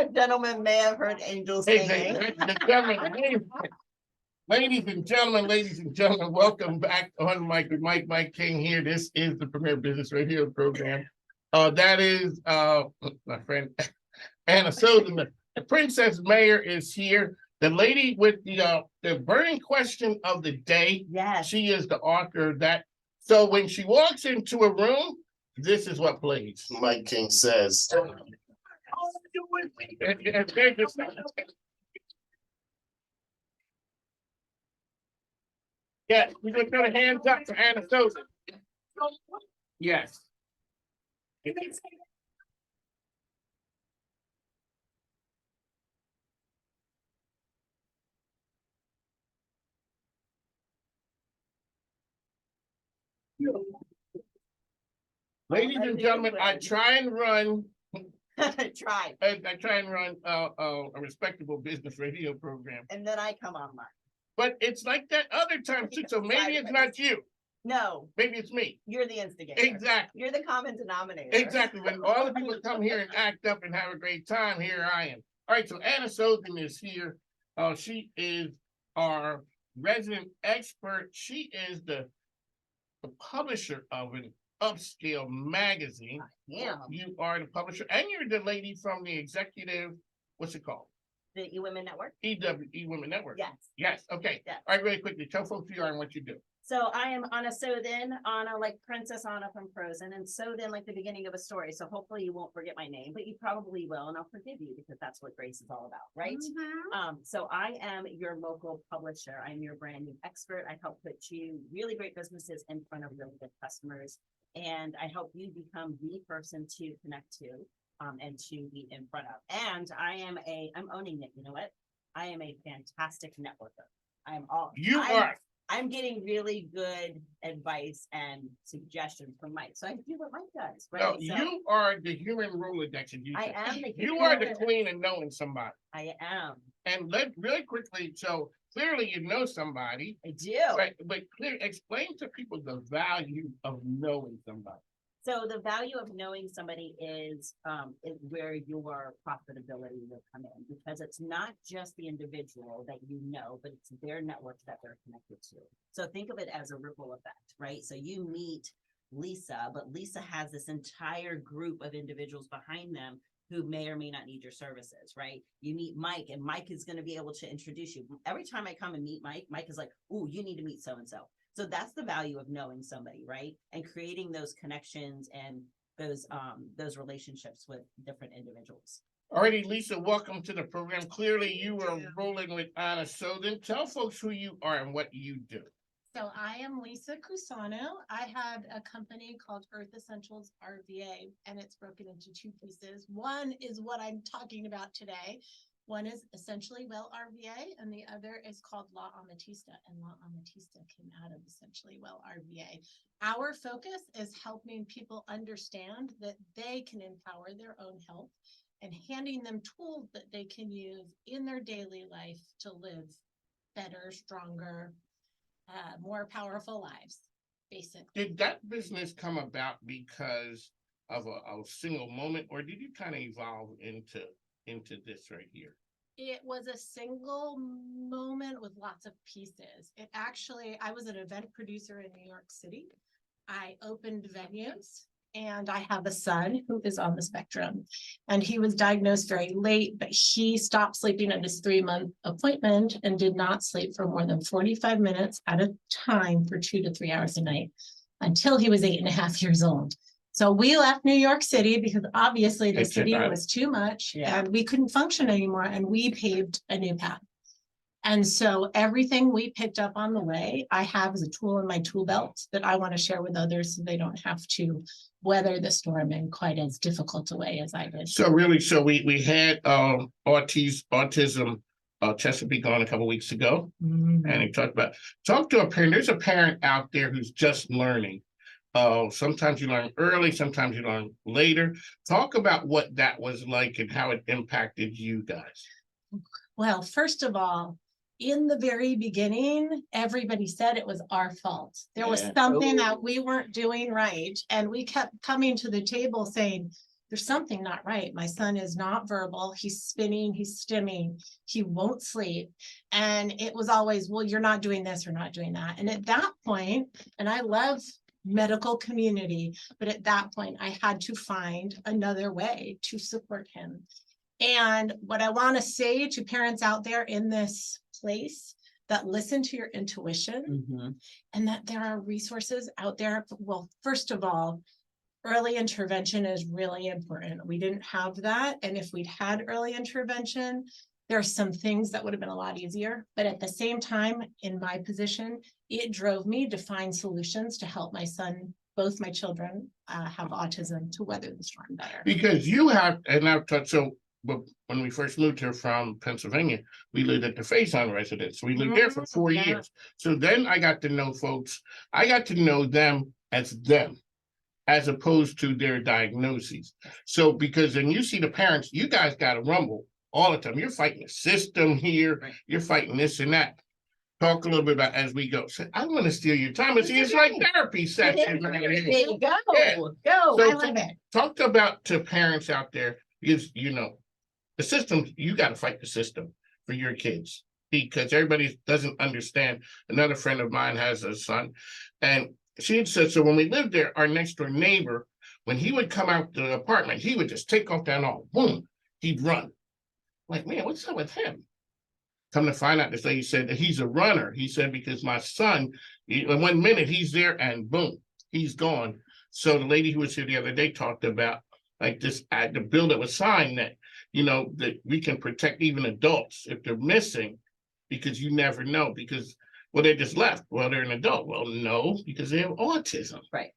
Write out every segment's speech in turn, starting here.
Gentlemen may have heard angels singing. Ladies and gentlemen, welcome back on Mike with Mike King here. This is the Premier Business Radio program. That is my friend Anna Soden. The Princess Mayor is here. The lady with the burning question of the day. Yes. She is the author of that. So when she walks into a room, this is what plays. Mike King says. Yeah, we just got a hands up for Anna Soden. Yes. Ladies and gentlemen, I try and run I tried. I try and run a respectable business radio program. And then I come online. But it's like that other time too. So maybe it's not you. No. Maybe it's me. You're the instigator. Exactly. You're the common denominator. Exactly. When all the people come here and act up and have a great time, here I am. All right. So Anna Soden is here. She is our resident expert. She is the publisher of an upscale magazine. Yeah. You are the publisher, and you're the lady from the executive. What's it called? The eWomen Network. eWomen Network. Yes. Yes. Okay. Yes. All right. Really quickly, tell folks who you are and what you do. So I am Anna Soden, Anna like Princess Anna from Frozen, and Soden like the beginning of a story. So hopefully you won't forget my name, but you probably will, and I'll forgive you because that's what grace is all about, right? So I am your local publisher. I'm your branding expert. I help put you really great businesses in front of really good customers, and I help you become the person to connect to, and to be in front of. And I'm owning it. You know what? I am a fantastic networker. I'm getting really good advice and suggestions from Mike. So I do what Mike does, right? No, So you are the human Rolodex. I am the You are the queen of knowing somebody. I am. And really quickly, so clearly you know somebody. I do. Right, but explain to people the value of knowing somebody. So the value of knowing somebody is where your profitability will come in, because it's not just the individual that you know, but it's their network that they're connected to. So think of it as a ripple effect, right? So you meet Lisa, but Lisa has this entire group of individuals behind them who may or may not need your services, right? You meet Mike, and Mike is going to be able to introduce you. Every time I come and meet Mike, Mike is like, "Ooh, you need to meet so-and-so." So that's the value of knowing somebody, right? And creating those connections and those relationships with different individuals. Alrighty, Lisa, welcome to the program. Clearly you are rolling with Anna Soden. Tell folks who you are and what you do. So I am Lisa Cusano. I have a company called Earth Essentials RVA, and it's broken into two pieces. One is what I'm talking about today. One is Essentially Well RVA, and the other is called La Amatista, and La Amatista came out of Essentially Well RVA. Our focus is helping people understand that they can empower their own health and handing them tools that they can use in their daily life to live better, stronger, more powerful lives, basically. Did that business come about because of a single moment, or did you kind of evolve into this right here? It was a single moment with lots of pieces. I was an event producer in New York City. I opened venues, and I have a son who is on the spectrum, and he was diagnosed very late, but he stopped sleeping at his 3-month appointment and did not sleep for more than 45 minutes at a time for 2 to 3 hours a night until he was 8.5 years old. So we left New York City because obviously the city was too much, and we couldn't function anymore, and we paved a new path. And so everything we picked up on the way, I have as a tool in my tool belt that I want to share with others so they don't have to weather the storm in quite as difficult a way as I did. So we had autism Chesapeake on a couple weeks ago, and he talked to a parent. There's a parent out there who's just learning. Sometimes you learn early, sometimes you learn later. Talk about what that was like and how it impacted you guys. Well, first of all, in the very beginning, everybody said it was our fault. There was something that we weren't doing right. And we kept coming to the table saying, there's something not right. My son is not verbal. He's spinning, he's stimming, he won't sleep. And it was always, well, you're not doing this or not doing that. And at that point, and I love medical community, but at that point, I had to find another way to support him. And what I want to say to parents out there in this place that listen to your intuition Mhm. and that there are resources out there. Well, first of all, early intervention is really important. We didn't have that. And if we'd had early intervention, there are some things that would have been a lot easier. But at the same time, in my position, it drove me to find solutions to help my son, both my children have autism, to weather the storm better. Because you have, and I've touched, so but when we first moved here from Pennsylvania, we lived at the Faison residence. We lived there for 4 Yeah. years. So then I got to know folks, I got to know them, as opposed to their diagnoses. So because then you see the parents, you guys got to rumble all the time. You're fighting the system here, Right. you're fighting this and that. Talk a little bit about as we go. So I want to steal your time. It's like therapy session. There you go. Yeah. Go. So- I love it. Talk about to parents out there, because the system, you got to fight the system for your kids because everybody doesn't understand. Another friend of mine has a son, and she had said, so when we lived there, our next door neighbor, when he would come out the apartment, he would just take off down all, boom, he'd run. Like, man, what's up with him? Come to find out, this lady said that he's a runner. He said, because my son, in 1 minute he's there and boom, he's gone. So the lady who was here the other day talked about like this, the bill that was signed that, that we can protect even adults if they're missing, because you never know, because, well, they just left. Well, they're an adult. Well, no, because they have autism. Right.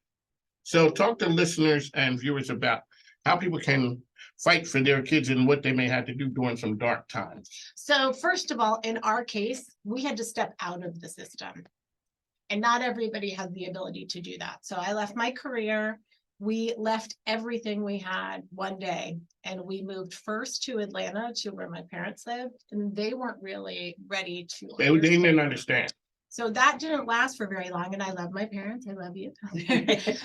So talk to listeners and viewers about how people can fight for their kids and what they may have to do during some dark times. So first of all, in our case, we had to step out of the system. And not everybody has the ability to do that. So I left my career. We left everything we had one day and we moved first to Atlanta, to where my parents lived, and they weren't really ready to. They didn't understand. So that didn't last for very long, and I love my parents, I love you.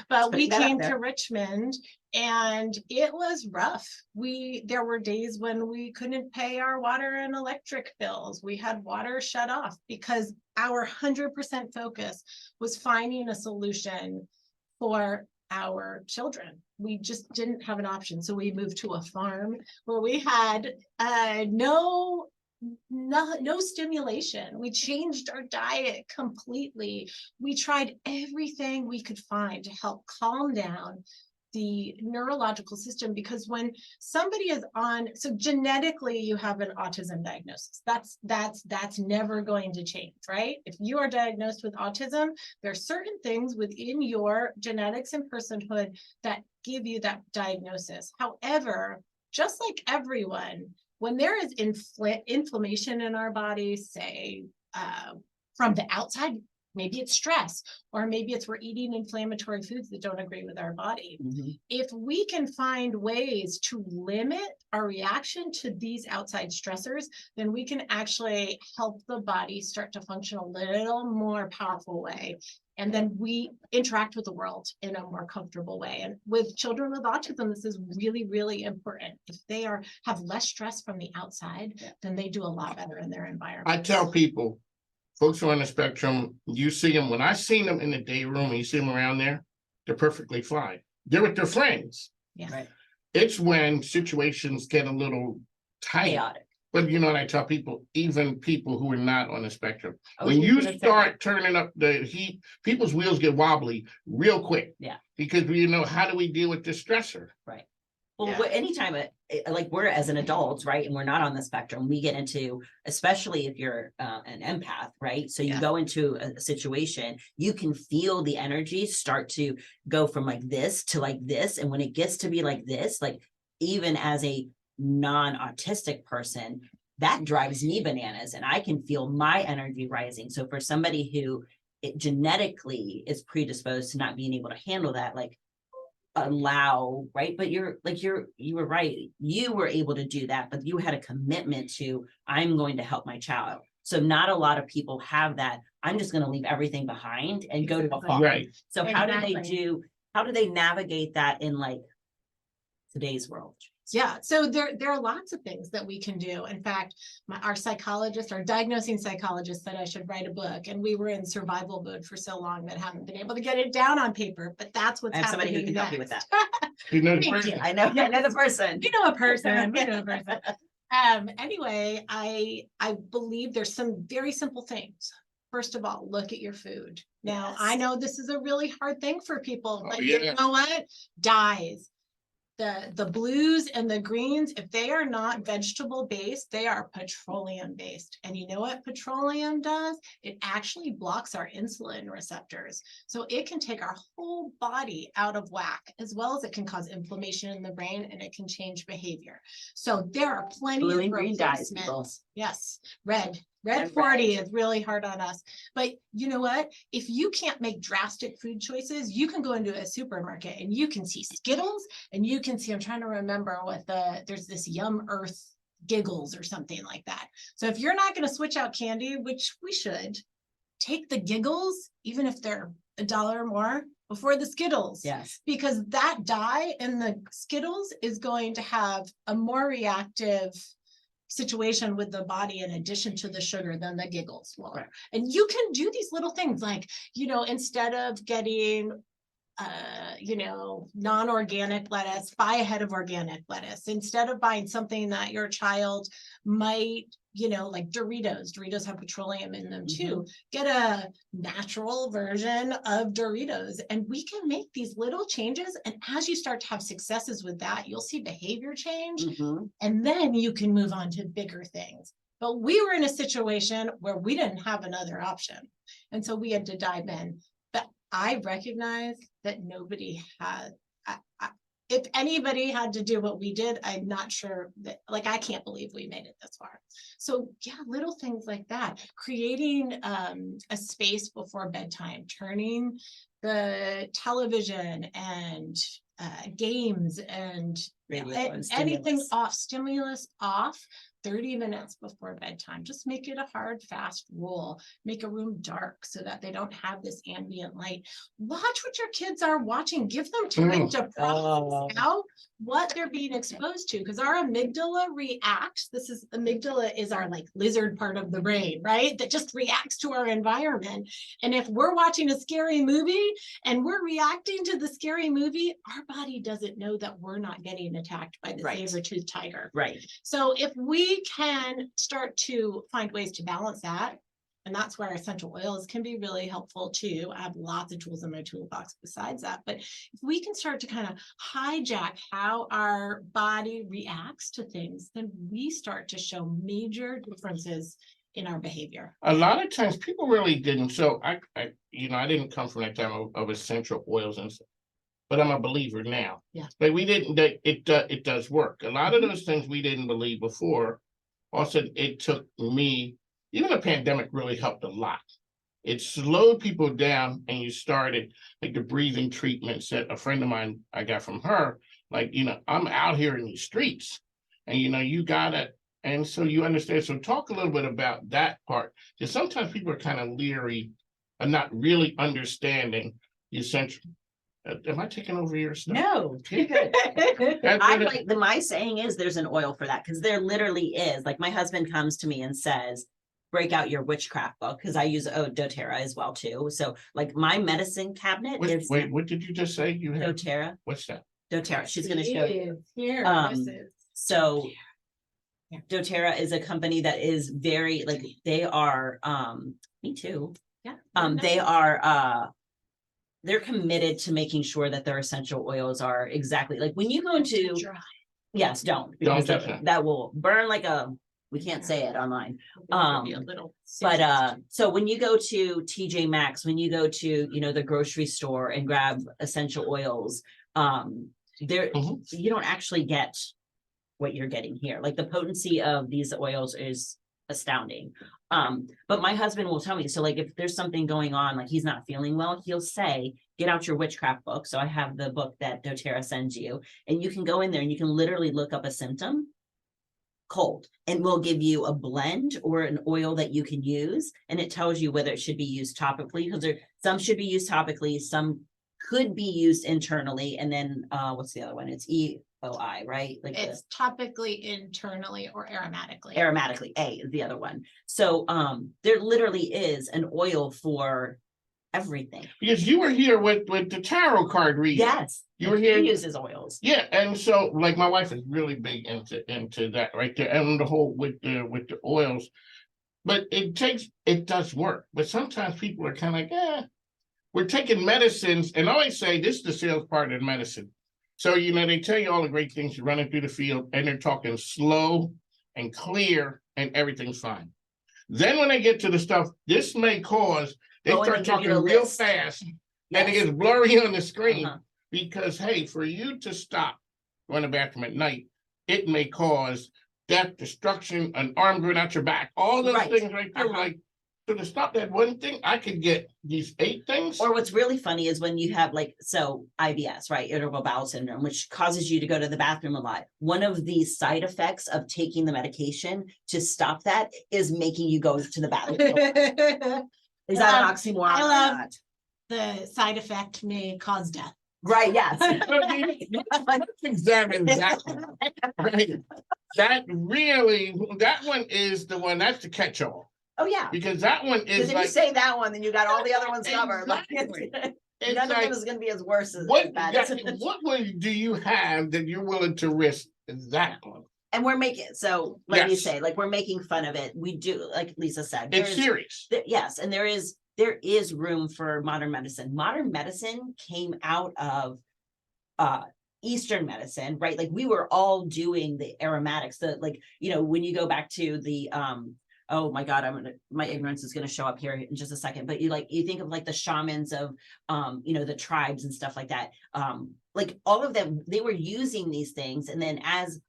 But we Putting that out came to there. Richmond and it was rough. There were days when we couldn't pay our water and electric bills. We had water shut off because our 100% focus was finding a solution for our children. We just didn't have an option. So we moved to a farm where we had no stimulation. We changed our diet completely. We tried everything we could find to help calm down the neurological system, because when somebody is on, so genetically you have an autism diagnosis, that's never going to change, right? If you are diagnosed with autism, there are certain things within your genetics and personhood that give you that diagnosis. However, just like everyone, when there is inflammation in our bodies, say from the outside, maybe it's stress, or maybe it's we're eating inflammatory foods that don't agree with our body. Mhm. If we can find ways to limit our reaction to these outside stressors, then we can actually help the body start to function a little more powerful way. And then we interact with the world in a more comfortable way. And with children with autism, this is really, really important. If they have less stress from the outside, then they do a lot better in their environment. I tell people, folks who are on the spectrum, you see them, when I seen them in the day room and you see them around there, they're perfectly fine. They're with their friends. Yeah. Right. It's when situations get a little tight. Chaotic. But what I tell people, even people who are not on the spectrum, I was when just you gonna say start turning up the heat, people's wheels get wobbly real quick. Yeah. Because how do we deal with this stressor? Well, Yeah. anytime like we're as an adult, right, and we're not on the spectrum, we get into, especially if you're an empath, right? So you Yeah. go into a situation, you can feel the energy start to go from like this to like this, and when it gets to be like this, like even as a non-autistic person, that drives me bananas, and I can feel my energy rising. So for somebody who genetically is predisposed to not being able to handle that, like allow, right? But you were right. You were able to do that, but you had a commitment to, I'm going to help my child. So not a lot of people have that. I'm just going to leave everything behind and go to a farm. Right. So how do they navigate that in like today's world. Yeah, so there are lots of things that we can do. In fact, our psychologist, our diagnosing psychologist said I should write a book, and we were in survival mode for so long that haven't been able to get it down on paper, but that's what's I have somebody happening who can help you with next. that. You know, the Thank person- you. I know the person. We know a person, we know a person. Anyway, I believe there's some very simple things. First of all, look at your food. Now, I Yes. know this is a really hard thing for people, Oh, but yeah. you know what? Dyes. The blues and the greens, if they are not vegetable based, they are petroleum based. And you know what petroleum does? It actually blocks our insulin receptors. So it can take our whole body out of whack, as well as it can cause inflammation in the brain, and it can change behavior. So there are plenty Blue of and green dyes, people. replacements. Yes, red And 40 red. is really hard on us. But you know what? If you can't make drastic food choices, you can go into a supermarket and you can see Skittles, and you can see, I'm trying to remember what there's this Yum Earth Giggles or something like that. So if you're not going to switch out candy, which we should, take the Giggles, even if they're $1 more, before the Skittles. Yes. Because that dye in the Skittles is going to have a more reactive situation with the body in addition to the sugar than the Giggles will. Right. And you can do these little things like, instead of getting non-organic lettuce, buy a head of organic lettuce. Instead of buying something that your child might, like Doritos have petroleum in them too. Get a natural version of Doritos, and we can make these little changes. And as you start to have successes with that, you'll see behavior change, Mhm. and then you can move on to bigger things. But we were in a situation where we didn't have another option. And so we had to dive in. But I recognize that nobody had, if anybody had to do what we did, I'm not sure that, I can't believe we made it this far. So yeah, little things like that, creating a space before bedtime, turning the television and games and Radio a- and anything stimulus. stimulus off 30 minutes before bedtime. Just make it a hard, fast rule. Make a room dark so that they don't have this ambient light. Watch what your kids are watching. Give them time to Oh. process out what they're being exposed to, because our amygdala reacts. Amygdala is our lizard part of the brain, right? That just reacts to our environment. And if we're watching a scary movie and we're reacting to the scary movie, our body doesn't know that we're not getting attacked by the Right. saber-toothed tiger. Right. So if we can start to find ways to balance that, and that's where essential oils can be really helpful too. I have lots of tools in my toolbox besides that. But if we can start to kind of hijack how our body reacts to things, then we start to show major differences in our behavior. A lot of times people really didn't. So I didn't come from that time of essential oils and stuff, but I'm a believer now. Yeah. But we didn't, it does work. A lot of those things we didn't believe before. Also, it took me, even the pandemic really helped a lot. It slowed people down, and you started like the breathing treatments that a friend of mine, I got from her, I'm out here in the streets, and you gotta, and so you understand. So talk a little bit about that part. Because sometimes people are kind of leery and not really understanding the essential. Am I taking over your stuff? No. I'm like, my saying is there's an oil for that, because there literally is. Like, my husband comes to me and says, break out your witchcraft book, because I use doTERRA as well too. So like my medicine cabinet is Wait, what did you just say? You have, doTERRA. what's that? doTERRA. She's going to show you. Here, this So doTERRA is a company that is very, they are, me too. Yeah. They are, they're committed to making sure that their essential oils are exactly like when you go into, yes, don't, because touch that. that will burn we can't say it online. Be a little But so when you go to TJ Maxx, when you go to, the grocery store and grab essential oils, there, you don't actually get what you're getting here. Like, the potency of these oils is astounding. But my husband will tell me, so if there's something going on, like he's not feeling well, he'll say, get out your witchcraft book. So I have the book that doTERRA sends you, and you can go in there and you can literally look up a symptom, cold, and we'll give you a blend or an oil that you can use, and it tells you whether it should be used topically, because some should be used topically, some could be used internally, and then what's the other one? It's OI, right? Like the It's topically, internally, or aromatically. aromatically, A is the other one. So there literally is an oil for everything. Because you were here with the tarot card reading. Yes. You were he here. uses oils. Yeah, and so like my wife is really big into that right there, and the whole with the oils. But it does work. But sometimes people are kind of like, we're taking medicines, and I always say this is the sales part of medicine. So they tell you all the great things, you're running through the field, and they're talking slow and clear, and everything's fine. Then when they get to the stuff, this may cause they Oh, and start they give you talking a real list. fast, and it Yes. gets blurry on the screen. Uh-huh. Because, hey, for you to stop going to the bathroom at night, it may cause death, destruction, an arm going out your back, all those Right. things right there. Uh-huh. Like, so to stop that one thing, I could get these 8 things. Or what's really funny is when you have IBS, right? Irritable bowel syndrome, which causes you to go to the bathroom a lot. One of the side effects of taking the medication to stop that is making you go to the bathroom. Is that an oxymoron? I or love- not? The side effect may cause death. Right, yes. Let's examine that one. Right. That one is the one, that's the catch-all. Oh, yeah. Because that one Because is if like, you say that one, then you got all the other ones covered. Like, Exactly. it's none of like, them is gonna be as worse as what, bad as. what one do you have that you're willing to risk that one? And we're making, so let me Yes. say, like, we're making fun of it. We do, like Lisa said. It's there's- serious. Yes, and there is room for modern medicine. Modern medicine came out of Eastern medicine, right? Like we were all doing the aromatics, when you go back to the oh my God, my ignorance is gonna show up here in just a second, but you think of like the shamans of the tribes and stuff like that. Like all of them, they were using these things, and then as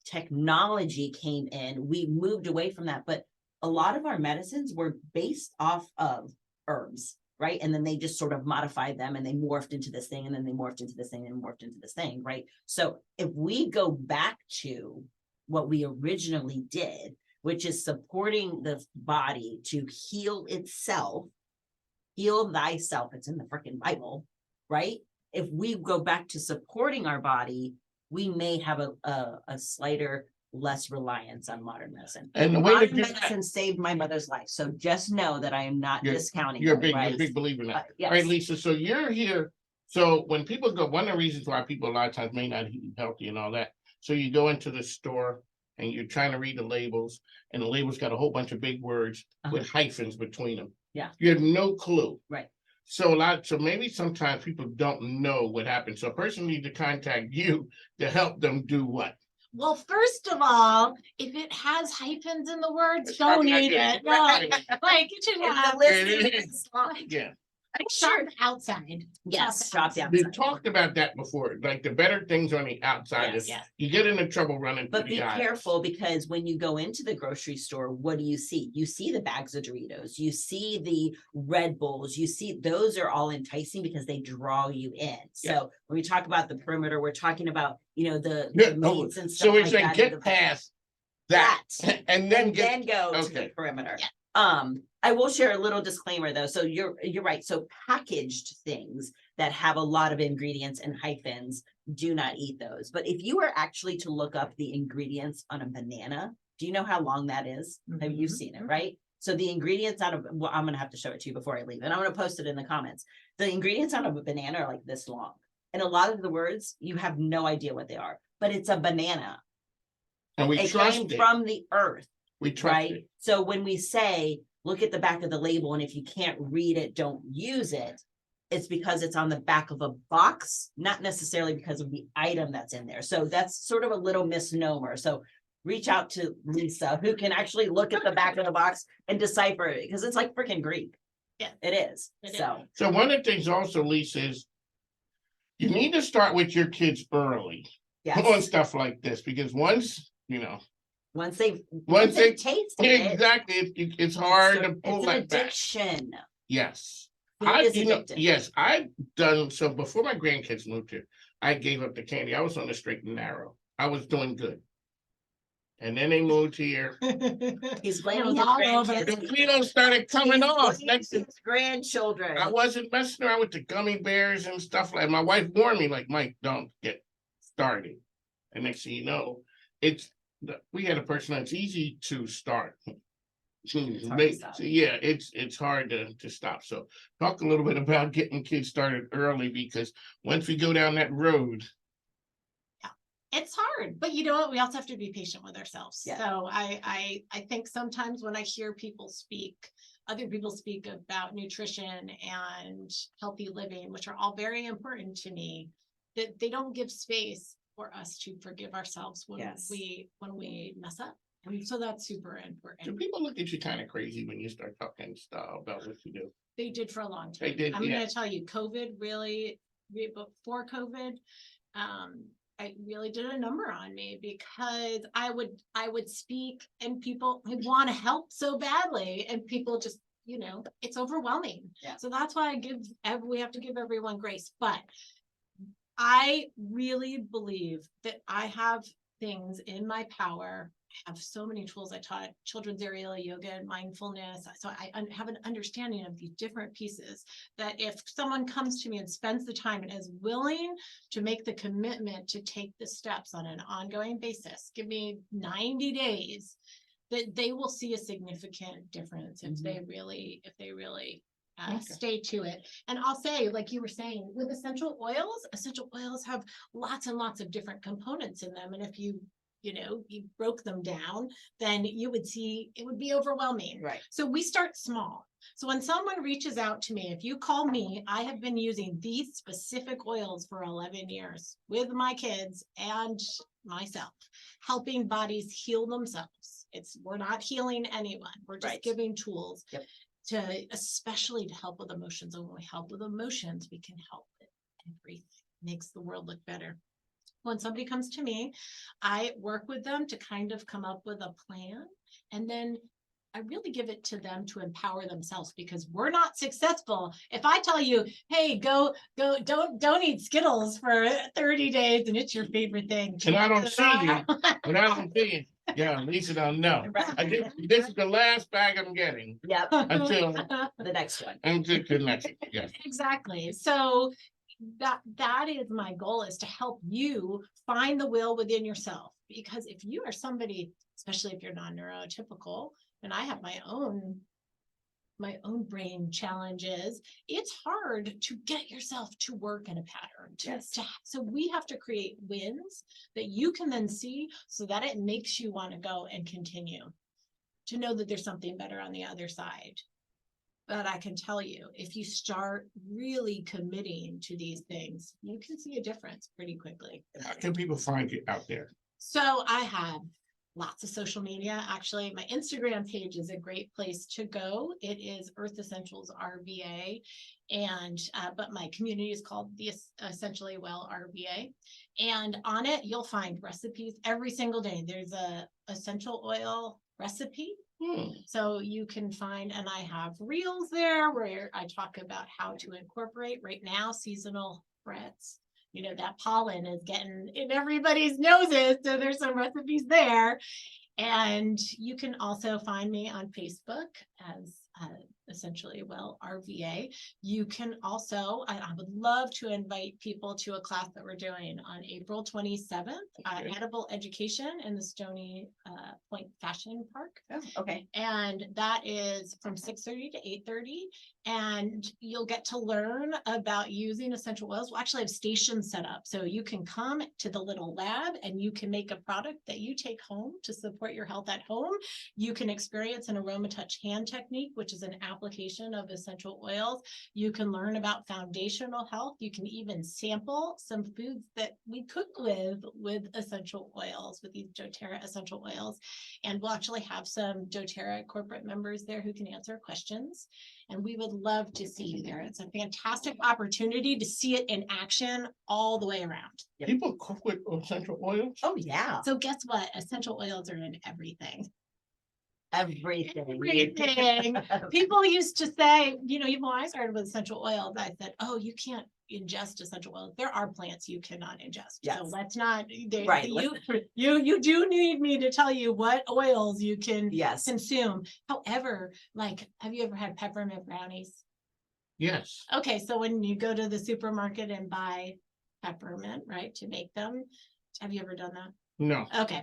technology came in, we moved away from that. But a lot of our medicines were based off of herbs, right? And then they just sort of modified them, and they morphed into this thing, and then they morphed into this thing, and morphed into this thing, right? So if we go back to what we originally did, which is supporting the body to heal itself, heal thyself, it's in the freaking Bible, right? If we go back to supporting our body, we may have a slighter, less reliance on modern medicine. And the way to Modern do that, medicine saved my mother's life, so just know that I am not You're- discounting you're it, right? a big believer in that. Yes. All right, Lisa, so you're here. So when people go, one of the reasons why people a lot of times may not eat healthy and all that. So you go into the store and you're trying to read the labels, and the labels got a whole bunch of big words with hyphens between them. Yeah. You have no clue. Right. So maybe sometimes people don't know what happened. So a person needs to contact you to help them do what? Well, first of all, if it has hyphens in the words, It's don't probably not eat good. it. No, like it should If the have list It is is. long, Yeah. sharp outside. yes, Shop drop down. We've talked about that before, like the better things on the outside is, Yes. you get into trouble running. But through be the aisles. careful, because when you go into the grocery store, what do you see? You see the bags of Doritos, you see the Red Bulls, you see those are all enticing because they draw you in. Yeah. So when we talk about the perimeter, we're talking about, the Yeah, meats and stuff So we're like saying that. get past that and then And get, then go to okay. the perimeter. Yeah. I will share a little disclaimer though. So you're right. So packaged things that have a lot of ingredients and hyphens, do not eat those. But if you were actually to look up the ingredients on a banana, do you know how long that is? Have you seen it, right? So the ingredients I'm gonna have to show it to you before I leave, and I'm gonna post it in the comments. The ingredients on a banana are like this long. And a lot of the words, you have no idea what they are, but it's a banana. and we It trust came it. from the earth. We trust Right? it. So when we say, look at the back of the label, and if you can't read it, don't use it. It's because it's on the back of a box, not necessarily because of the item that's in there. So that's sort of a little misnomer. So reach out to Lisa, who can actually look at the back of the box and decipher it, because it's like freaking Greek. Yeah. It is. It is. So So one of the things also, Lisa, is you need to start with your kids early on yes, stuff like this, because once, once they they tasted it, exactly, it's hard to it's pull an that back. addiction. Yes. Food is addictive. Yes, I've done, so before my grandkids moved here, I gave up the candy. I was on the straight and narrow. I was doing good. And then they moved here. He's It blaming was his all over. The grandkids. Cheetos started coming He's off. blaming Next thing, his grandchildren. I wasn't messing around with the gummy bears and stuff like. My wife warned me, like, Mike, don't get started. And next thing you know, we had a person that's easy to start. hard to stop. Yeah, it's hard to stop. So talk a little bit about getting kids started early, because once we go down that road, It's hard, but you know what? We also have to be patient with ourselves. Yeah. So I think sometimes when I hear other people speak about nutrition and healthy living, which are all very important to me, that they don't give space for us to forgive ourselves when Yes. we mess up. And so that's super do important. people look at you kind of crazy when you start talking stuff about what you do? They did for a long time. They did, I'm yeah. gonna tell you, COVID really, before COVID, I really did a number on me because I would speak and people would want to help so badly and people just, it's overwhelming. Yeah. So that's why we have to give everyone grace. But I really believe that I have things in my power. I have so many tools. I taught children's aerial yoga and mindfulness. So I have an understanding of these different pieces that if someone comes to me and spends the time and is willing to make the commitment to take the steps on an ongoing basis, give me 90 days, that they will see a significant difference if they really Okay. stay to it. And I'll say, like you were saying, with essential oils have lots and lots of different components in them. And if you broke them down, then you would see it would be overwhelming. Right. So we start small. So when someone reaches out to me, if you call me, I have been using these specific oils for 11 years with my kids and myself, helping bodies heal themselves. We're not healing anyone. We're just Right. giving tools Yep. especially to help with emotions. And when we help with emotions, we can help with everything. Makes the world look better. When somebody comes to me, I work with them to kind of come up with a plan, and then I really give it to them to empower themselves, because we're not successful if I tell you, hey, go, don't eat Skittles for 30 days and it's your favorite thing. And I don't see you, but I don't see you. Yeah, Lisa don't know. This is the last bag I'm getting Yep, until the next one. the next. Yes. Exactly. So that is my goal, is to help you find the will within yourself. Because if you are somebody, especially if you're non-neurotypical, and I have my own brain challenges, it's hard to get yourself to work in a pattern. Yes. So we have to create wins that you can then see, so that it makes you want to go and continue to know that there's something better on the other side. But I can tell you, if you start really committing to these things, you can see a difference pretty quickly. How can people find you out there? So I have lots of social media. Actually, my Instagram page is a great place to go. It is Earth Essentials RVA. And, but my community is called the Essentially Well RVA. And on it, you'll find recipes every single day. There's a essential oil recipe. So you can find, and I have reels there where I talk about how to incorporate right now seasonal threats. That pollen is getting in everybody's noses. So there's some recipes there. And you can also find me on Facebook as Essentially Well RVA. You can also, I would love to invite people to a class that we're doing on April 27th, Okay. Edible Education in the Stony Point Fashion Park. Oh, okay. And that is from 6:30 to 8:30. And you'll get to learn about using essential oils. We'll actually have stations set up. So you can come to the little lab and you can make a product that you take home to support your health at home. You can experience an aroma touch hand technique, which is an application of essential oils. You can learn about foundational health. You can even sample some foods that we cook with essential oils, with these doTERRA essential oils. And we'll actually have some doTERRA corporate members there who can answer questions. And we would love to see you there. It's a fantastic opportunity to see it in action all the way around. Yep. People cook with essential oils? Oh, yeah. So guess what? Essential oils are in everything. Everything. Everything. People used to say, even when I started with essential oils, I said, oh, you can't ingest essential oils. There are plants you cannot ingest. Yes. So let's not, Right. you do need me to tell you what oils you can Yes. consume. However, have you ever had peppermint brownies? Yes. Okay, so when you go to the supermarket and buy peppermint, right, to make them, Have you ever done that? No. Okay.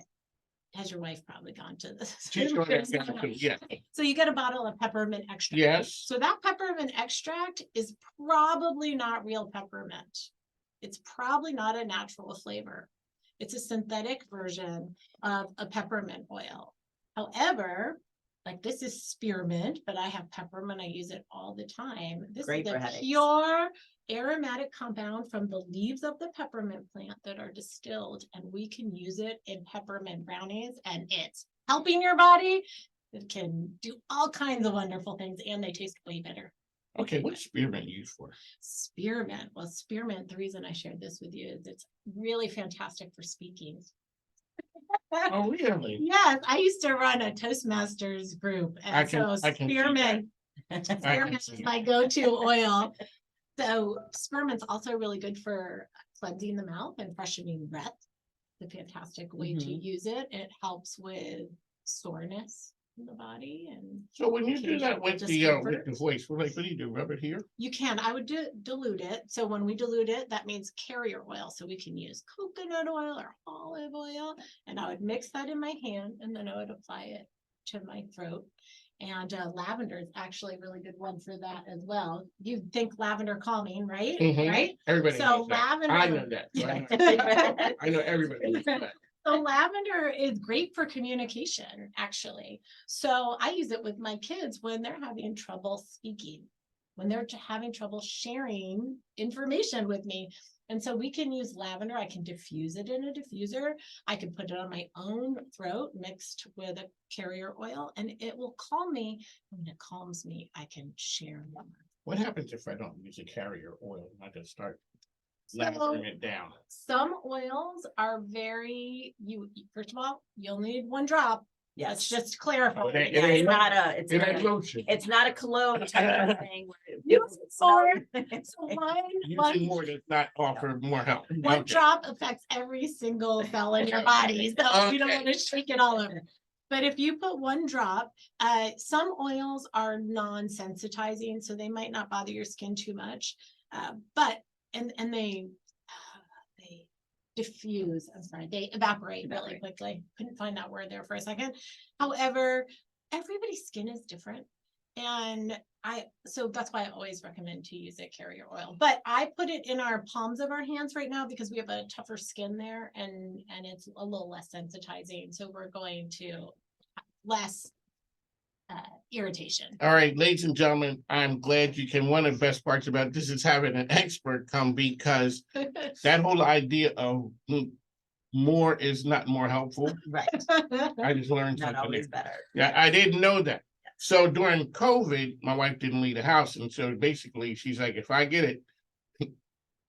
Has your wife probably gone to this? She's going to, yeah. So you get a bottle of peppermint extract. Yes. So that peppermint extract is probably not real peppermint. It's probably not a natural flavor. It's a synthetic version of a peppermint oil. However, like this is spearmint, but I have peppermint. I use it all the time. This Great is for a headaches. pure aromatic compound from the leaves of the peppermint plant that are distilled, and we can use it in peppermint brownies, and it's helping your body. It can do all kinds of wonderful things, and they taste way better. Okay, what's spearmint used for? Spearmint. Well, spearmint, the reason I shared this with you is it's really fantastic for speaking. Oh, really? Yes, I used to run a Toastmasters group, I and can so see spearmint, I can spearmint see is it. my go-to oil. So spearmint's also really good for cleansing the mouth and freshening breath. It's a fantastic way to use it. It helps with soreness in the body, and So when you do that with the discomfort. voice, what do you do? Rub it here? You can, I would dilute it. So when we dilute it, that means carrier oil. So we can use coconut oil or olive oil. And I would mix that in my hand, and then I would apply it to my throat. And lavender is actually a really good one for that as well. You think lavender calming, right? Mhm. Right? Everybody So knows that. I know lavender. that. So I know- I know everybody knows that. So lavender is great for communication, actually. So I use it with my kids when they're having trouble speaking, when they're having trouble sharing information with me. And so we can use lavender. I can diffuse it in a diffuser. I can put it on my own throat mixed with a carrier oil, and it will calm me. When it calms me, I can share more. What happens if I don't use a carrier oil? I just start So lathering it down. some oils are first of all, you'll need one drop. Let's Yes. just clarify. Oh, it ain't- Yeah, it's not It ain't lotion. it's not a cologne type of thing. where it Use feels it smelly. So one Using more does not offer more help. one Okay. drop affects every single cell in your body, so you don't Okay. want to shake it all over. But if you put one drop, some oils are non-sensitizing, so they might not bother your skin too much. But they diffuse, they evaporate really quickly. Couldn't find that word there for a second. However, everybody's skin is different. And so that's why I always recommend to use a carrier oil. But I put it in our palms of our hands right now because we have a tougher skin there, and it's a little less sensitizing. So we're going to less irritation. All right, ladies and gentlemen, I'm glad you came. One of the best parts about this is having an expert come, because that whole idea of more is not more helpful. Right, I just learned not something. always there. better. Yeah, I didn't know that. So during COVID, my wife didn't leave the house. And so basically she's like, if I get it,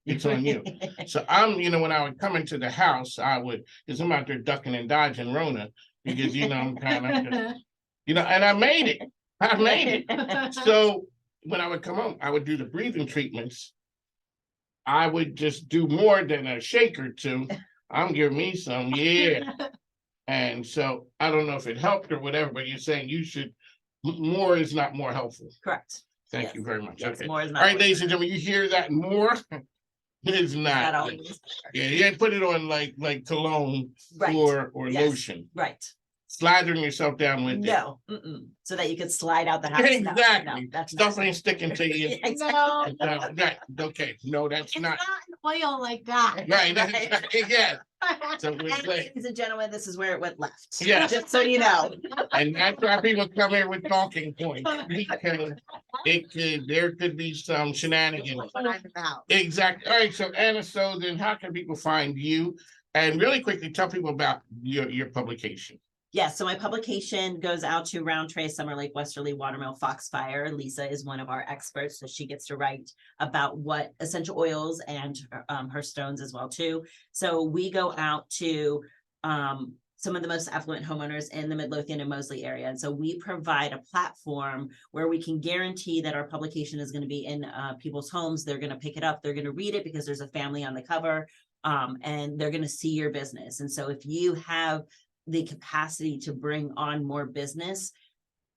it's on you. So when I would come into the house, because I'm out there ducking and dodging Rona, because, I'm kind of just, and I made it. I made it. So when I would come home, I would do the breathing treatments. I would just do more than a shake or two. I'm giving me some, yeah. And so I don't know if it helped or whatever, but you're saying more is not more helpful. Correct. Thank Yes. you very much. Yes, Okay. more is All not. right, more ladies and better. gentlemen, you hear that? More is Not not. always better. Yeah, you ain't put it on like cologne Right. or Yes. lotion. Right. Slathering yourself down with it. No, so that you could slide out the house. No, Exactly. no, that's Stuff not. ain't sticking to you. No, No, that, okay, no, that's it's not. not an oil like that. Right, yeah. So we're And like, ladies and gentlemen, this is where it went left. Yes. Just so you know. and that's why people come here with talking points. Because there could be some shenanigans. Exactly. All right, so Anna, so then how can people find you? And really quickly, tell people about your publication. Yes, so my publication goes out to Roundtray, Summer Lake, Westerly, Watermill, Foxfire. Lisa is one of our experts, so she gets to write about what essential oils and her stones as well too. So we go out to some of the most affluent homeowners in the Midlothian and Moseley area. And so we provide a platform where we can guarantee that our publication is going to be in people's homes. They're going to pick it up. They're going to read it because there's a family on the cover, and they're going to see your business. And so if you have the capacity to bring on more business,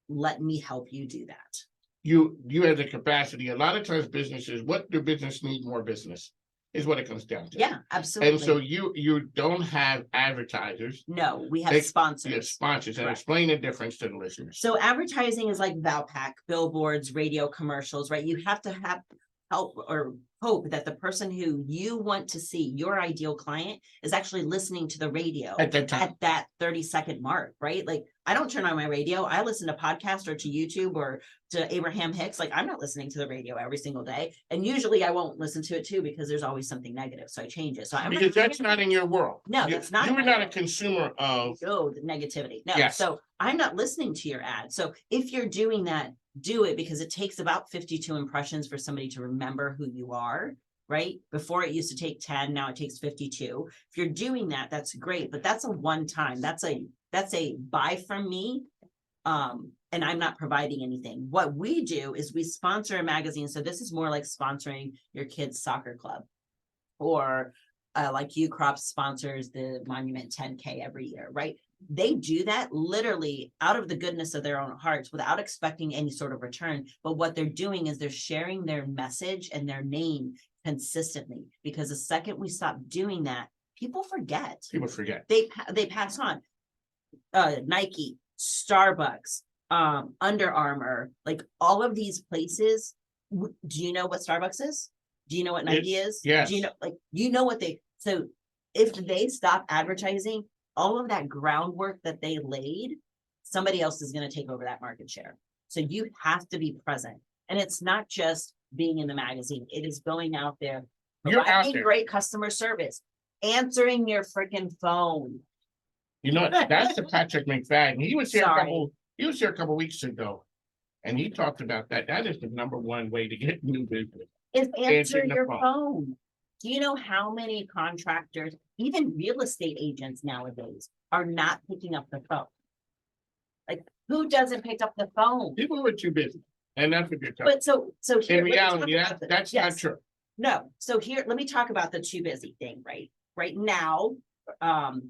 let me help you do that. You have the capacity. A lot of times businesses, what do business need more business? is what it comes down to. Yeah, And so absolutely. you don't have advertisers, No, we have you sponsors. have sponsors, and Correct. explain the difference to the listeners. So advertising is like Valpak, billboards, radio commercials, right? You have to have help or hope that the person who you want to see, your ideal client, is actually listening to the radio At that time. at that 30-second mark, right? Like, I don't turn on my radio. I listen to podcasts or to YouTube or to Abraham Hicks. Like, I'm not listening to the radio every single day. And usually I won't listen to it too, because there's always something negative. So I change it. So I'm Because that's not in your world. No, You- that's not You in were my not a world. consumer of, Oh, the negativity. No, Yes. so I'm not listening to your ad. So if you're doing that, do it, because it takes about 52 impressions for somebody to remember who you are, right? Before it used to take 10, now it takes 52. If you're doing that, that's great, but that's a one time. That's a buy from me. And I'm not providing anything. What we do is we sponsor a magazine. So this is more like sponsoring your kid's soccer club, or like U Crop sponsors the Monument 10K every year, right? They do that literally out of the goodness of their own hearts without expecting any sort of return. But what they're doing is they're sharing their message and their name consistently, because the second we stop doing that, people forget. people forget. They pass on. Nike, Starbucks, Under Armour, like all of these places. Do you know what Starbucks is? Do you know what Nike is? yes. Do you know, like, you know what so if they stop advertising, all of that groundwork that they laid, somebody else is going to take over that market share. So you have to be present. And it's not just being in the magazine. It is going out there, You're out providing there. great customer service, answering your freaking phone. You know, that's the Patrick McFadden. He was here Sorry. he was here a couple weeks ago. And he talked about that. That is the number one way to get new business. Is answer Answering the your phone. phone. Do you know how many contractors, even real estate agents nowadays, are not picking up the phone? Like, who doesn't pick up the phone? People were too busy. And that's what you're talking. But so here, In let me talk reality, about that's not yes. true. No, so here, let me talk about the too busy thing, right? Right now, trying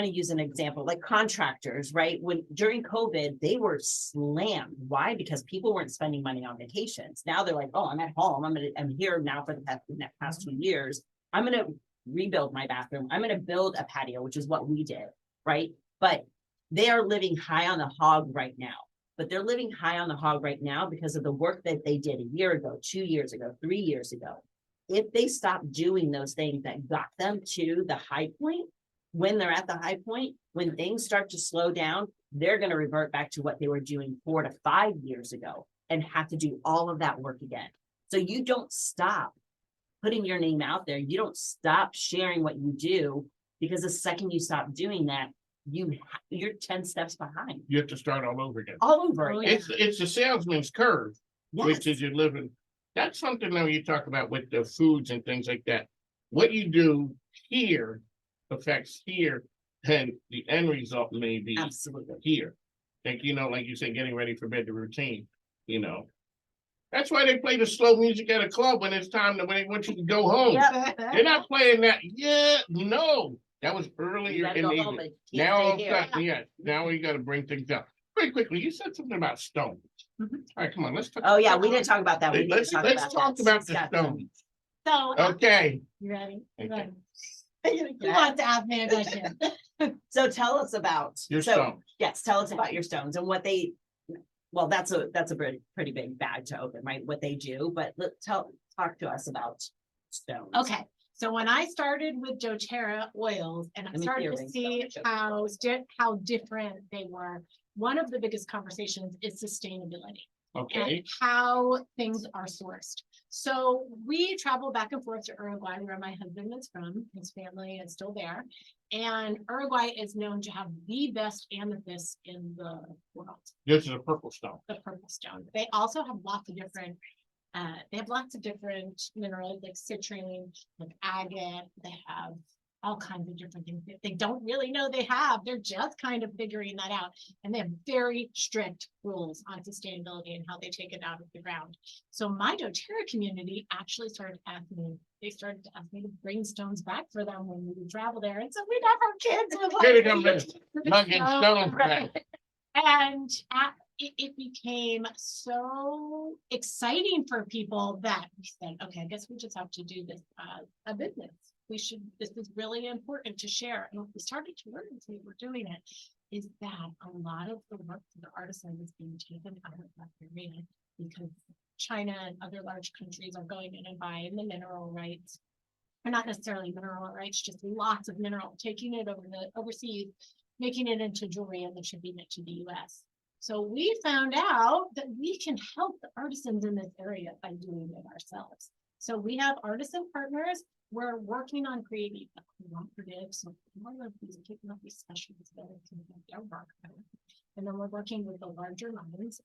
to use an example, like contractors, right? When during COVID, they were slammed. Why? Because people weren't spending money on vacations. Now they're like, oh, I'm at home. I'm here now for the past 2 years. I'm gonna rebuild my bathroom. I'm gonna build a patio, which is what we did, right? But they are living high on the hog right now. But they're living high on the hog right now because of the work that they did a year ago, 2 years ago, 3 years ago. If they stop doing those things that got them to the high point, when they're at the high point, when things start to slow down, they're going to revert back to what they were doing 4 to 5 years ago and have to do all of that work again. So you don't stop putting your name out there. You don't stop sharing what you do, because the second you stop doing that, you're 10 steps behind. You have to start all over again. All over Oh, again. It's the salesman's curve, which Yes. is you're living. That's something that you talk about with the foods and things like that. What you do here affects here, and the end result may be Absolutely. here. Like, like you said, getting ready for bed, the routine, That's why they play the slow music at a club when it's time when they want you to go home. Yep. They're not playing that. Yeah, no. That was You earlier gotta in go the home, evening. but can't Now, stay all of a here. sudden, yeah, now we gotta bring things up. Very quickly, you said something about stones. Mhm. All right, come on, let's talk. Oh, yeah, we didn't talk about that. We need Let's to talk talk about that. about the Scott. stones. So, Okay, you ready? You Okay. ready? Who wants to ask me a question? So tell us about. your so, stones. Yes, tell us about your stones and what well, that's a pretty big bag to open, right? What they do, but talk to us about stones. Okay, so when I started with doTERRA oils and I Let me started hear to it. see how different they were, one of the biggest conversations is sustainability Okay, and how things are sourced. So we travel back and forth to Uruguay, where my husband is from. His family is still there. And Uruguay is known to have the best amethyst in the world, this is a purple stone. the purple stone. They also have lots of different minerals like citrine, like agate. They have all kinds of different things that they don't really know they have. They're just kind of figuring that out. And they have very strict rules on sustainability and how they take it out of the ground. So my doTERRA community actually started to ask me to bring stones back for them when we would travel there. And so we'd have our kids with Here they like come, lugging stones back. and it became so exciting for people that we said, okay, I guess we just have to do this as a business. This is really important to share. And what we started to learn as we were doing it is that a lot of the work for the artisan is being taken out of that area because China and other large countries are going in and buying the mineral rights. Or not necessarily mineral rights, just lots of mineral, taking it over the overseas, making it into jewelry and then shipping it to the US. So we found out that we can help the artisans in this area by doing it ourselves. So we have artisan partners. We're working on creating a cooperative. So one of these kicking up these specialists that can make their work better. And then we're working with the larger mines.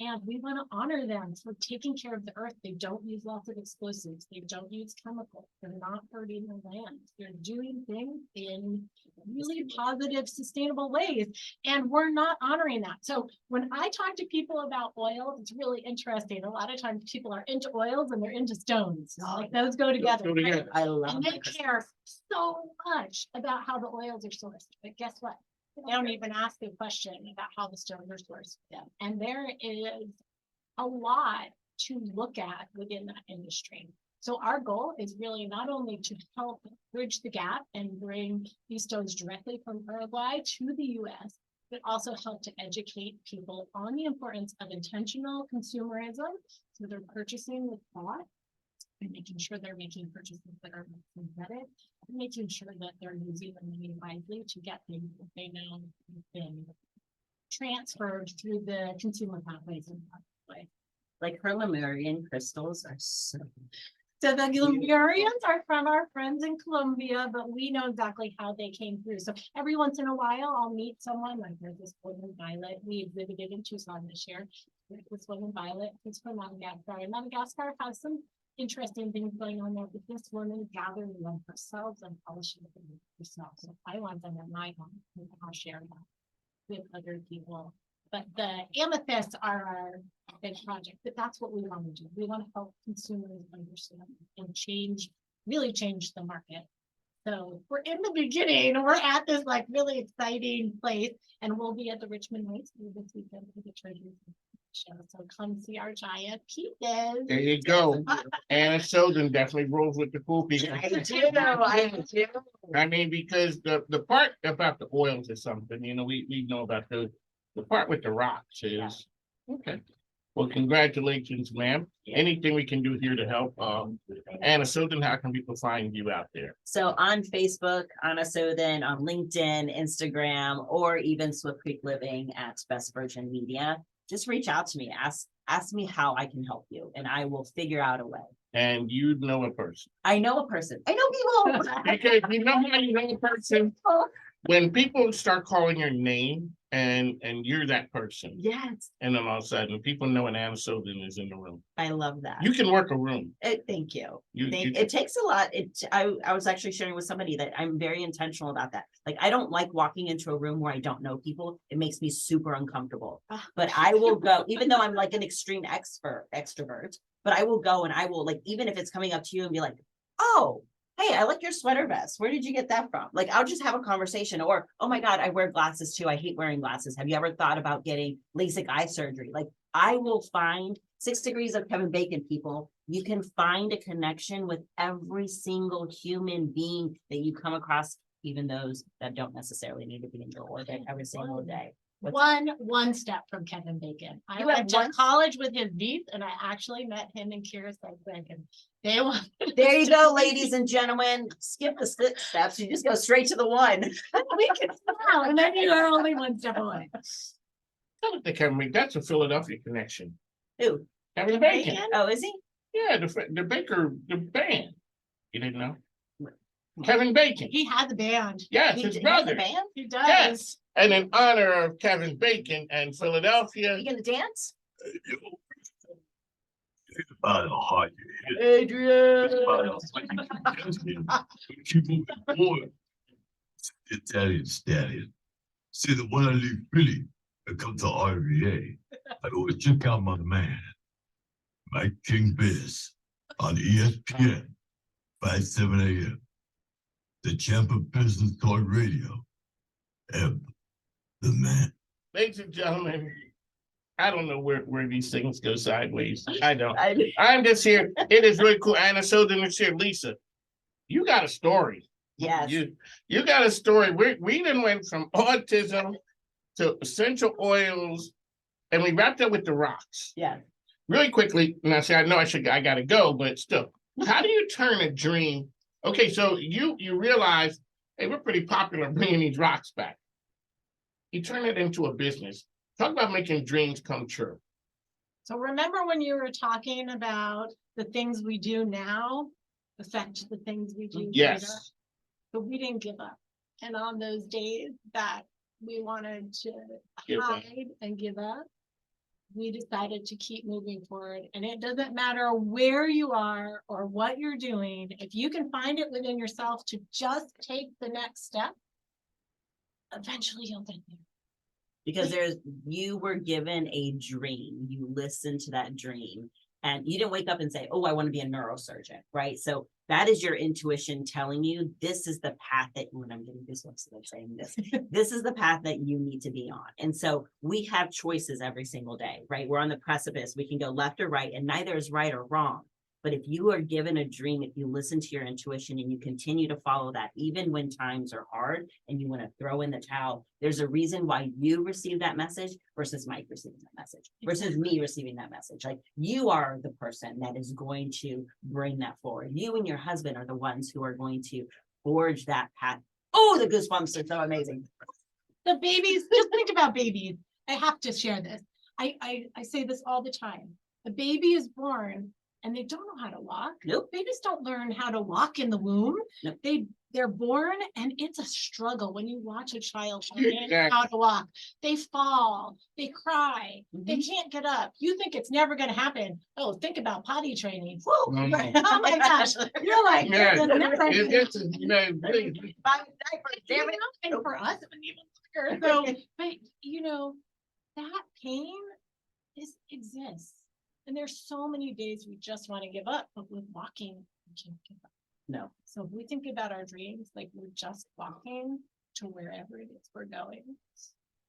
And we want to honor them for taking care of the earth. They don't use lots of explosives. They don't use chemicals. They're not hurting the land. They're doing things in really positive, sustainable ways. And we're not honoring that. So when I talk to people about oil, it's really interesting. A lot of times people are into oils and they're into stones. Like those go together. Right? I love And they care so much about how the oils are sourced. But guess what? They don't even ask a question about how the stones are sourced. Yeah. And there is a lot to look at within that industry. So our goal is really not only to help bridge the gap and bring these stones directly from Uruguay to the US, but also help to educate people on the importance of intentional consumerism. So they're purchasing with thought and making sure they're making purchases that are synthetic, and making sure that they're using the money wisely to get things that they know have been transferred through the consumer pathways in that way. Like her Lemurian crystals are so. So the Lemurians are from our friends in Colombia, but we know exactly how they came through. So every once in a while, I'll meet someone, like there's this woman, Violet, we exhibited in Tucson this year. There's this woman, Violet, who's from Madagascar. And Madagascar has some interesting things going on there, but this woman gathered them herself and polishing them herself. So I want them at my home, and I'll share that with other people. But the amethysts are our big project, but that's what we want to do. We want to help consumers understand and really change the market. So we're in the beginning, we're at this like really exciting place, and we'll be at the Richmond Heights this weekend for the Treasures show. So come see our giant pieces. There you go. Anna Sheldon definitely rolls with the cool people. I do. I mean, because the part about the oils is something, you know, we know about the part with the rocks is, okay. Well, congratulations, ma'am. Anything we can do here to help, Anna Sheldon, how can people find you out there? So on Facebook, Anna Sheldon, on LinkedIn, Instagram, or even Swift Creek Living at Best Virgin Media. Just reach out to me, ask me how I can help you, and I will figure out a way. And you know a person. I know a person. I know people. Because you know how you know a person? When people start calling your name and you're that person. Yes. And then all of a sudden people know an Anna Sheldon is in the room. I love that. You can work a room. Thank you. You It takes a lot. I was actually sharing with somebody that I'm very intentional about that. Like, I don't like walking into a room where I don't know people. It makes me super uncomfortable. But I will go, even though I'm like an extreme extrovert, but I will go and I will, like, even if it's coming up to you and be like, oh, hey, I like your sweater vest. Where did you get that from? Like, I'll just have a conversation. Or, oh my God, I wear glasses too. I hate wearing glasses. Have you ever thought about getting LASIK eye surgery? Like, I will find 6 degrees of Kevin Bacon, people. You can find a connection with every single human being that you come across, even those that don't necessarily need to be in your orbit every single day. One step from Kevin Bacon. I went to college with his niece, and I actually met him and Kira Bacon. There you go, ladies and gentlemen. Skip the steps. You just go straight to the one. We can smile, and then you are only one step away. That's a Philadelphia connection. Who? Kevin Bacon. Oh, is he? Yeah, the Baker, the band. You didn't know? Kevin Bacon. He has a band. Yes, his brother. Band? He does. Yes. And in honor of Kevin Bacon and Philadelphia. You gonna dance? Adrian. Italian stallion. See that when I leave Philly and come to RVA, I always check out my man, Mike King Biz, on ESPN, 5, 7 a.m. the champ of business talk radio, Eb, the man. Ladies and gentlemen, I don't know where these things go sideways. I don't. I- I'm just here. It is really cool. Anna Soden is here. Lisa, you got a story. Yes. You got a story. We then went from autism to essential oils, and we wrapped up with the rocks. Yeah. Really quickly, and I say I gotta go, but still, how do you turn a dream? Okay, so you realize, hey, we're pretty popular bringing these rocks back. You turn it into a business. Talk about making dreams come true. So remember when you were talking about the things we do now affect the things we do later? Yes. But we didn't give up. And on those days that we wanted to Give up. hide and give up, we decided to keep moving forward. And it doesn't matter where you are or what you're doing, if you can find it within yourself to just take the next step, eventually you'll get there. Because you were given a dream, you listened to that dream, and you didn't wake up and say, oh, I want to be a neurosurgeon, right? So that is your intuition telling you this is the path that, when I'm getting goosebumps that I'm saying this, this is the path that you need to be on. And so we have choices every single day, right? We're on the precipice. We can go left or right, and neither is right or wrong. But if you are given a dream, if you listen to your intuition and you continue to follow that, even when times are hard and you want to throw in the towel, there's a reason why you receive that message versus Mike receiving that message versus me receiving that message. Like, you are the person that is going to bring that forward. You and your husband are the ones who are going to forge that path. Oh, the goosebumps are so amazing. The babies, just think about babies. I have to share this. I say this all the time. A baby is born and they don't know how to walk. Nope. Babies don't learn how to walk in the womb. Nope. They're born and it's a struggle when you watch a child learn Exactly. how to walk. They fall, they cry, they can't get up. You think it's never gonna happen. Oh, think about potty training. Woo! No, no. Oh my gosh, you're like, Yeah, "This is never it's really- Damn it. and for us, it wouldn't even longer. So, but you know, that pain exists. And there's so many days we just want to give up, but with walking, we can't give up. No. So if we think about our dreams, like we're just walking to wherever it is we're going,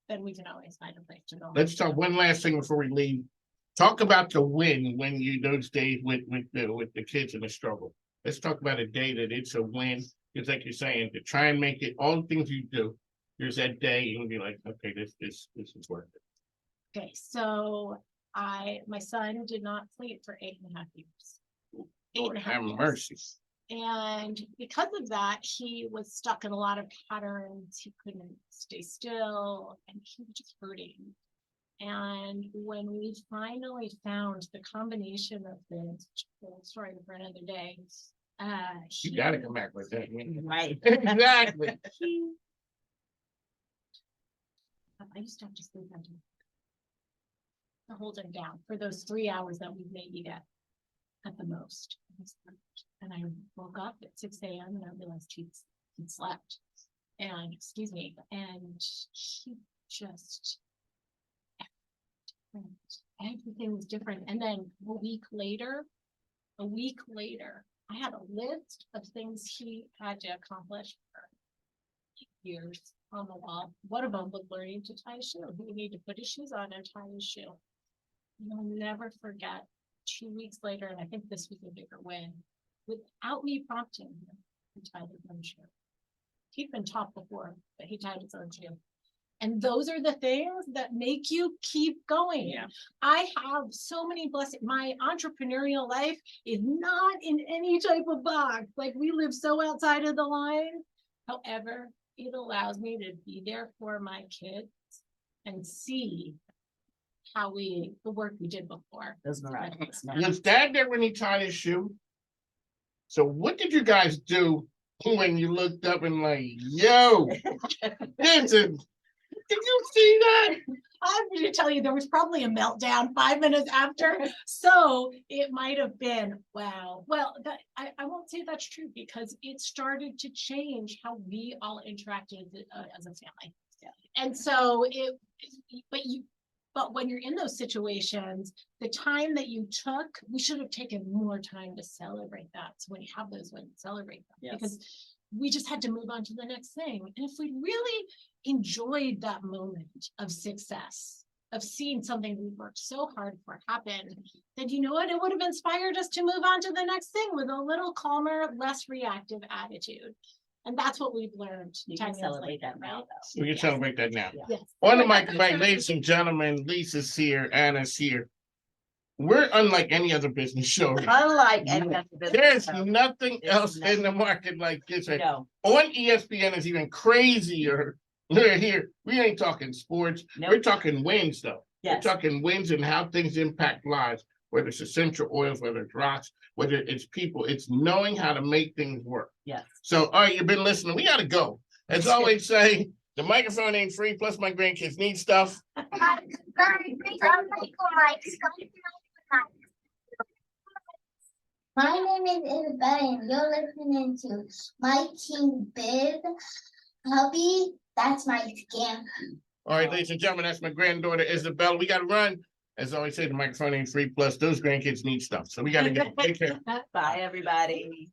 then we can always find a place to go. Let's talk one last thing before we leave. Talk about the win when you those days with the kids in the struggle. Let's talk about a day that it's a win. It's like you're saying, to try and make it all the things you do. There's that day and you're like, okay, this is worth it. Okay, so my son did not sleep for 8.5 years. Lord 8.5 have years. mercy. And because of that, he was stuck in a lot of patterns. He couldn't stay still and he was just hurting. And when we finally found the combination of things, story for another day, You gotta come back with that. Right. Exactly. I used to have to sleep on him to hold him down for those 3 hours that we maybe get at the most. And I woke up at 6 a.m. and I realized he'd slept. And excuse me, and he just everything was different. And then a week later, I had a list of things he had to accomplish for years on the wall. One of them was learning to tie a shoe. He would need to put his shoes on and tie his shoe. You'll never forget 2 weeks later, and I think this was a bigger win, without me prompting him, he tied his own shoe. He'd been taught before, but he tied his own shoe. And those are the things that make you keep going. Yeah. I have so many blessings. My entrepreneurial life is not in any type of box. Like, we live so outside of the line. However, it allows me to be there for my kids and see how the work we did before. Those miraculous. Was Dad there when he tied his shoe? So what did you guys do when you looked up and like, yo, listen, did you see that? I'm going to tell you, there was probably a meltdown 5 minutes after. So it might have been, wow. Well, I won't say that's true because it started to change how we all interacted as a family. And so but when you're in those situations, the time that you took, we should have taken more time to celebrate that. So when you have those wins, celebrate them. Yes. Because we just had to move on to the next thing. And if we really enjoyed that moment of success, of seeing something we worked so hard for happen, then you know what? It would have inspired us to move on to the next thing with a little calmer, less reactive attitude. And that's what we've learned. You 10 can years celebrate later, that now, right? though. We can celebrate that now. Yes. On the microphone, ladies and gentlemen, Lisa's here, Anna's here. We're unlike any other business show. Unlike any other business There's show. nothing There's else in the nothing. market like this. Right? No, On ESPN is even crazier. We're here. We ain't talking sports. We're Nope. talking wins, though. yes, We're talking wins and how things impact lives, whether it's essential oils, whether it's rocks, whether it's people. It's knowing how to make things work. yes. So, all right, you've been listening. We gotta go. As always say, the microphone ain't free, plus my grandkids need stuff. My name is Isabella and you're listening to My King Biv. Hubby, that's my scam. All right, ladies and gentlemen, that's my granddaughter Isabella. We gotta run. As always say, the microphone ain't free, plus those grandkids need stuff. So we gotta go. Take care. Bye, everybody.